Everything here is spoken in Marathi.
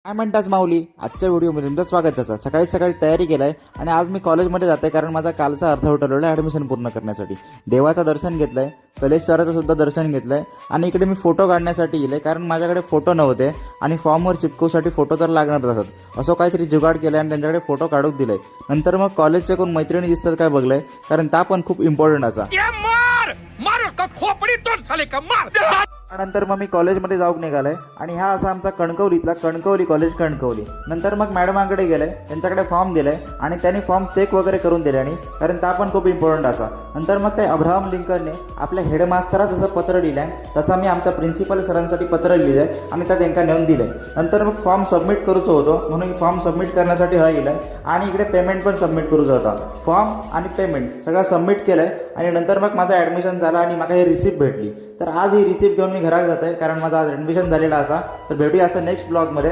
काय म्हणतास माऊली, आजच्या व्हिडिओमध्ये तुमचं स्वागत आहे. सकाळी सकाळी तयारी केलाय आणि आज मी कॉलेजमध्ये जाते कारण माझा कालचा अर्धवट ठरवला ॲडमिशन पूर्ण करण्यासाठी. देवाचं दर्शन घेतलंय, कलेश्वराचं सुद्धा दर्शन घेतलंय आणि इकडे मी फोटो काढण्यासाठी गेले कारण माझ्याकडे फोटो नव्हते आणि फॉर्मवर चिपकूसाठी फोटो तर लागणारच असत. असं काहीतरी जुगाड केलं आणि त्यांच्याकडे फोटो काढूक दिले. नंतर मग कॉलेजचे कोण मैत्रिणी दिसतात काय बघलंय कारण त्या पण खूप इम्पॉर्टंट असा. नंतर मग मी कॉलेजमध्ये जाऊन निघालोय आणि हा असा आमचा कणकवलीतला कणकवली कॉलेज कणकवली. नंतर मग मॅडमांकडे गेले, त्यांच्याकडे फॉर्म दिलाय आणि त्यांनी फॉर्म चेक वगैरे करून दिले आणि कारण त्या पण खूप इम्पॉर्टंट असा. नंतर मग ते अब्राहम लिंकनने आपल्या हेडमास्टरात जसं पत्र लिहिलंय तसं मी आमच्या प्रिन्सिपल सरांसाठी पत्र लिहिलंय आणि त्या त्यांना नेऊन दिलंय. नंतर मग फॉर्म सबमिट करूचं होतं म्हणून फॉर्म सबमिट करण्यासाठी हा गेलाय आणि इकडे पेमेंट पण सबमिट करूचा होता. फॉर्म आणि पेमेंट सगळं सबमिट केलंय आणि नंतर मग माझं ॲडमिशन झालं आणि मला ही रिसिप्ट भेटली. तर आज ही रिसिप्ट घेऊन मी घरात जातोय कारण माझा आज ॲडमिशन झालेला असा. तर भेटूया असं नेक्स्ट ब्लॉगमध्ये.